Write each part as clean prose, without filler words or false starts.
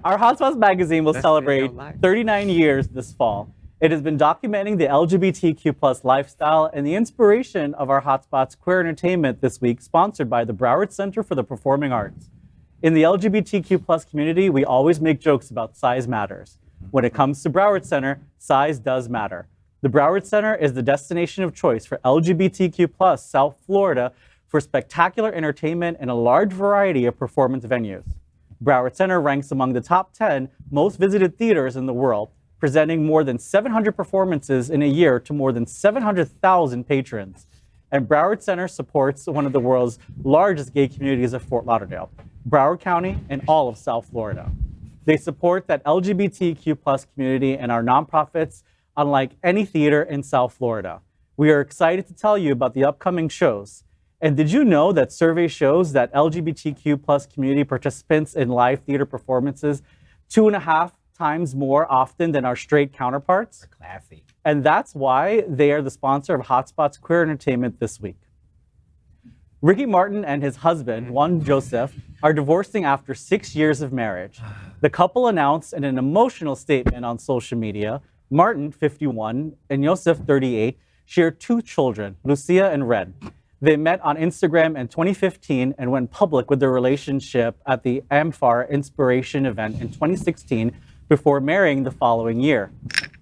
Our Hotspots magazine will celebrate 39 years this fall. It has been documenting the LGBTQ plus lifestyle and the inspiration of our Hotspots Queer Entertainment this week, sponsored by the Broward Center for the Performing Arts. In the LGBTQ plus community, we always make jokes about size matters. When it comes to Broward Center, size does matter. The Broward Center is the destination of choice for LGBTQ plus South Florida for spectacular entertainment and a large variety of performance venues. Broward Center ranks among the top 10 most visited theaters in the world, presenting more than 700 performances in a year to more than 700,000 patrons. And Broward Center supports one of the world's largest gay communities of Fort Lauderdale, Broward County, and all of South Florida. They support that LGBTQ plus community and our nonprofits unlike any theater in South Florida. We are excited to tell you about the upcoming shows. And did you know that survey shows that LGBTQ plus community participants in live theater performances 2.5 times more often than our straight counterparts? Classy. And that's why they are the sponsor of Hotspots Queer Entertainment this week. Ricky Martin and his husband, Jwan Yosef, are divorcing after 6 years of marriage. The couple announced in an emotional statement on social media, Martin, 51, and Yosef, 38, share 2 children, Lucia and Renn. They met on Instagram in 2015 and went public with their relationship at the AMFAR Inspiration event in 2016 before marrying the following year.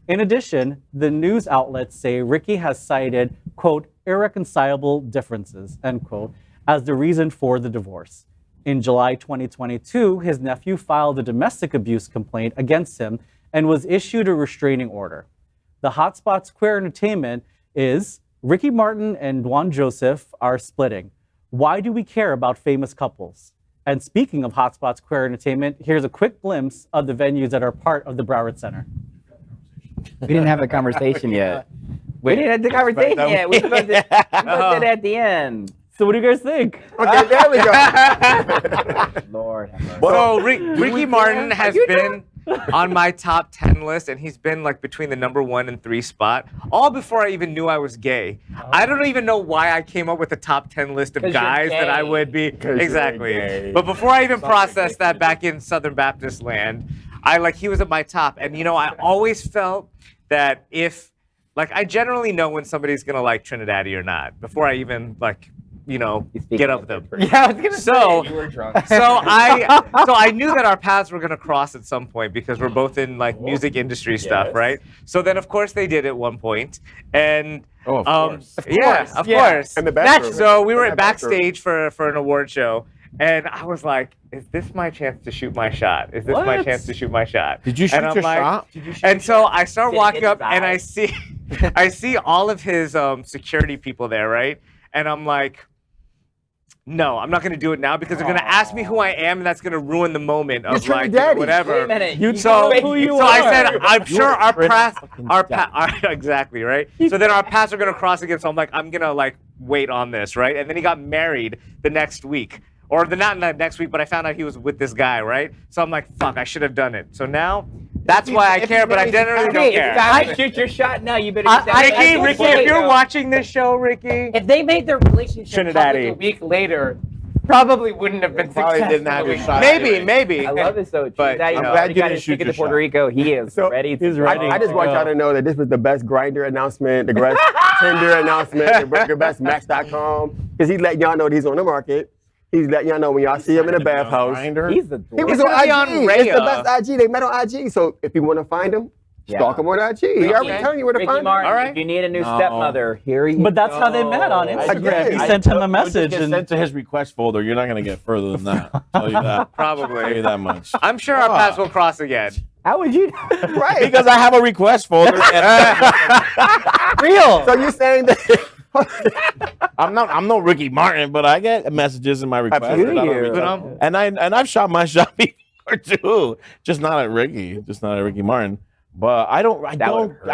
In addition, the news outlets say Ricky has cited, quote, irreconcilable differences, end quote, as the reason for the divorce. In July 2022, his nephew filed a domestic abuse complaint against him and was issued a restraining order. The Hotspots Queer Entertainment is Ricky Martin and Jwan Yosef are splitting. Why do we care about famous couples? And speaking of Hotspots Queer Entertainment, here's a quick glimpse of the venues that are part of the Broward Center. We didn't have a conversation yet. We didn't have the conversation yet. We put it at the end. So what do you guys think? Okay, there we go. Lord. So Ricky Martin has been on my top 10 list, and he's been like between the number 1 and 3 spot, all before I even knew I was gay. I don't even know why I came up with a top 10 list of guys that I would be. Exactly. But before I even processed that back in Southern Baptist land, he was at my top. And I always felt that if, I generally know when somebody's gonna like Trinidadi or not before I even get up with them. Yeah, I was gonna say you were drunk. So I knew that our paths were gonna cross at some point because we're both in music industry stuff, right? So then of course they did at one point, and of course. Of course. And the bathroom. So we were backstage for an award show, and I was like, "Is this my chance to shoot my shot? Is this my chance to shoot my shot?" Did you shoot your shot? And so I start walking up, and I see all of his security people there, right? And I'm like, no, I'm not going to do it now because they're going to ask me who I am, and that's going to ruin the moment of whatever. Wait a minute. I said, I'm sure our paths, exactly, right? So then our paths are going to cross again. So I'm like, I'm going to wait on this, right? And then he got married the next week, or not next week, but I found out he was with this guy, right? So I'm like, fuck, I should have done it. So now that's why I care, but I generally don't care. I shoot your shot now. You better. Ricky, if you're watching this show, Ricky. If they made their relationship Trinidadi a week later, probably wouldn't have been Probably successful. didn't have your shot. Maybe. I love this though. But I'm glad you got didn't his shoot ticket your to Puerto shot. Rico. He is ready. He's ready. I just want y'all to know that this was the best Grindr announcement, the best Tinder announcement, the best Match.com, because he's letting y'all know that he's on the market. He's letting y'all know when y'all see him in the bathhouse. He's the He was on IG. It's the best IG. They met on IG. So if you want to find him, stalk him on IG. He already telling you where to find him. Martin, all right. If you need a new stepmother, here you But that's how they met on Instagram. He sent him a message. And sent to his request folder. You're not going to get further than that. I'll tell you that. Probably. Tell you that much. I'm sure our paths will cross again. How would you? Right. Because I have a request folder. Real. So you're saying that... I'm no Ricky Martin, but I get messages in my request. And I've shot my shot before too. Just not at Ricky. Just not at Ricky Martin. But I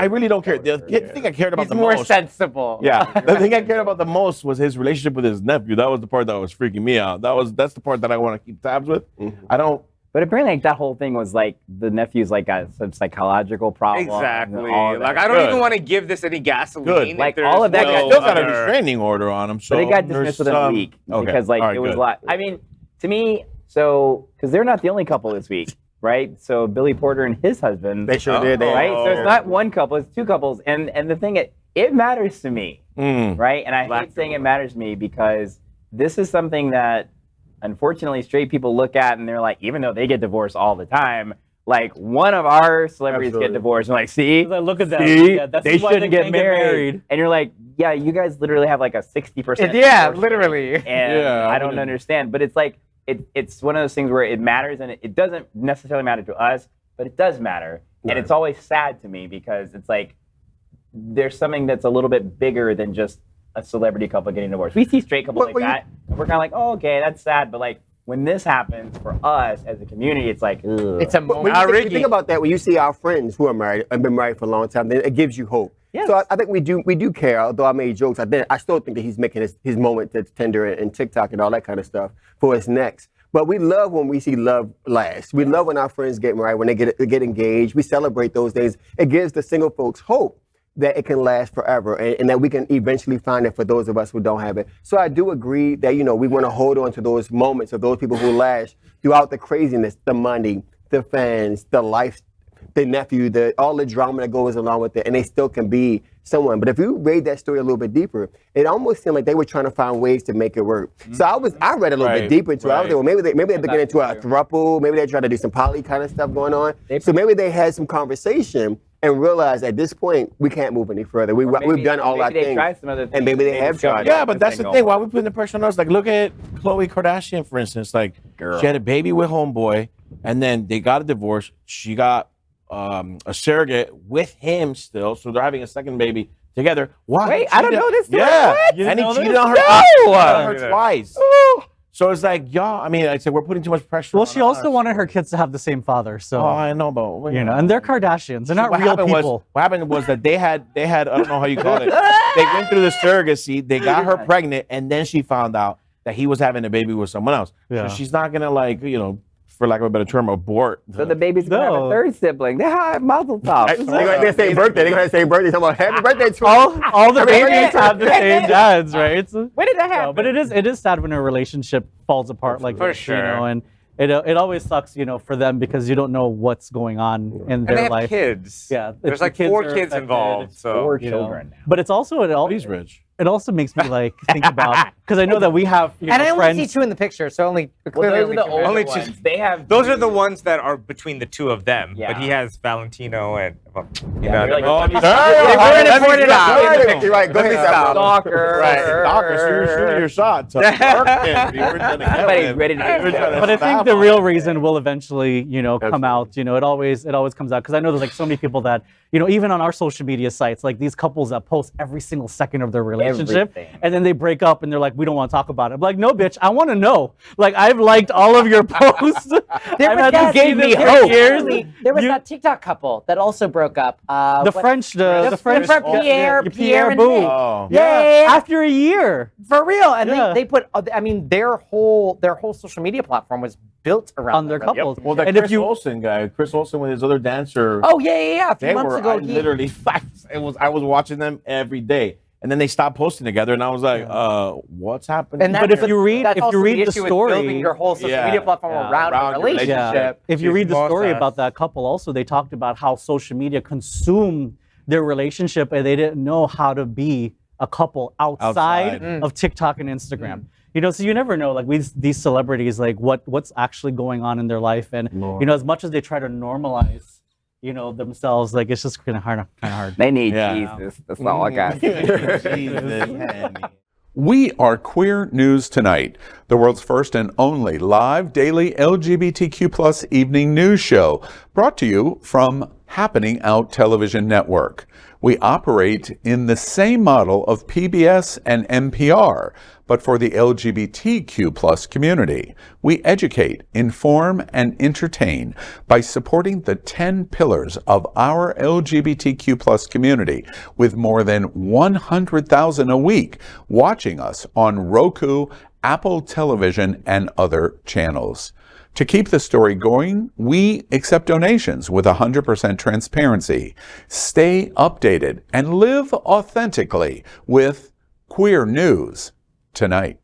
really don't care. The thing I cared about the most. More sensible. Yeah. The thing I cared about the most was his relationship with his nephew. That was the part that was freaking me out. That's the part that I want to keep tabs with. I don't. But apparently, that whole thing was the nephew's got some psychological problem. Exactly. I don't even want to give this any gasoline. Good. All of that. They still got a restraining order on him. So but it got dismissed within a week because it was a lot. I mean, to me, because they're not the only couple this week. right? So Billy Porter and his husband. They sure did. Right? So it's not one couple, it's two couples. And the thing, it matters to me, right? And I hate saying it matters to me because this is something that, unfortunately, straight people look at and they're like, even though they get divorced all the time, like one of our celebrities get divorced. And like, see, Look at that. see, Yeah, that's they why shouldn't get married. And you're like, yeah, you guys literally have like a 60%. Yeah, divorce literally. rate. And Yeah, I don't understand. But it's like, it's one of those things where it matters and it doesn't necessarily matter to us, but it does matter. Yeah. And it's always sad to me because it's like, there's something that's a little bit bigger than just a celebrity couple getting divorced. We see straight couples like that, and we're kind of like, oh, okay, that's sad. But like, when this happens for us as a community, it's like, ugh. It's a But moment. when you think about that, when you see our friends who are married and been married for a long time, then it gives you hope. Yes. So I think we do care. Although I made jokes, I still think that he's making his moment that's Tinder and TikTok and all that kind of stuff for his next. But we love when we see love last. We love when our friends get married, when they get engaged. We celebrate those days. It gives the single folks hope that it can last forever and that we can eventually find it for those of us who don't have it. So I do agree that, we want to hold on to those moments of those people who last throughout the craziness, the money, the fans, the life, the nephew, all the drama that goes along with it, and they still can be someone. But if you read that story a little bit deeper, it almost seemed like they were trying to find ways to make it work. So I read a little bit deeper into it. I was like, well, maybe they're looking into a throuple, maybe they're trying to do some poly kind of stuff going on. So maybe they had some conversation and realized at this point we can't move any further. We've done all our things, and maybe they have tried. Yeah, but that's the thing. Why we putting the pressure on us? Like, look at Khloe Kardashian, for instance. Like, she had a baby with homeboy, and then they got a divorce. She got a surrogate with him still, so they're having a second baby together. Why? Wait, I don't know this story. Yeah, What? and he know cheated this? on her. No! On her twice. So it's like, y'all. I mean, I said we're putting too much pressure. Well, on she also us. wanted her kids to have the same father, so Oh, I know, but and they're Kardashians. They're not what real happened people. what happened was that they had I don't know how you call it. They went through the surrogacy. They got her pregnant, and then she found out that he was having a baby with someone else. Yeah. So she's not gonna for lack of a better term, abort. So the baby's gonna have a third sibling. They have mazel tov. They're going to have the same birthday. They're going to have the same birthday. Talking about happy birthday to All the babies have the same dads, right? When did that happen? No, but it is sad when a relationship falls apart like For this, sure. and it always sucks, for them because you don't know what's going on in And their they have life. kids. Yeah, There's the like 4 are kids affected, involved. So Four you know. children now. But it's also He's rich. it also makes me like think about because I know that we have And I only friends. see 2 in the picture, so only Well, clearly those are the only 2. older Only two. ones. They have. those are the ones that are between the 2 of them. Yeah. But he has Valentino and they're like- Oh, Let me You're right. Go ahead, Sal. Stalker. Doctor, so you're shooting your shot. So Everybody's ready to get But I think the real reason will eventually, come out. It always comes out because I know there's like so many people that, even on our social media sites, like these couples that post every single second of their relationship, Everything. and then they break up and they're like, we don't want to talk about it. I'm like, no, bitch, I want to know. Like, I've liked all of your posts. I've had to gave see me this for hope. years. There was You- that TikTok couple that also broke up. the French, the French, Pierre and Boo. Nick. Oh. Yeah. After a year. For real, and Yeah. they put. I mean, their whole social media platform was built around On their that. couples. Well, that and Chris if you Olsen guy, Chris Olsen with his other dancer. Oh yeah. A few They months were, ago, I literally, I was watching them every day, and then they stopped posting together, and I was like, what's happening? And But if you read that's also the issue with story, building your whole social Yeah. media platform Yeah. around Around a your relationship. relationship. if you read the She's story boss about ass. that couple, also they talked about how social media consumed their relationship and they didn't know how to be a couple outside of TikTok and Instagram. So you never know, like these celebrities, like what's actually going on in their life, and as much as they try to normalize, themselves, like it's just kind of hard. They need Yeah. Jesus. That's all I got. We are Queer News Tonight, the world's first and only live daily LGBTQ+ evening news show, brought to you from Happening Out Television Network. We operate in the same model of PBS and NPR, but for the LGBTQ+ community. We educate, inform, and entertain by supporting the 10 pillars of our LGBTQ+ community, with more than 100,000 a week watching us on Roku, Apple Television, and other channels. To keep the story going, we accept donations with 100% transparency. Stay updated and live authentically with Queer News Tonight.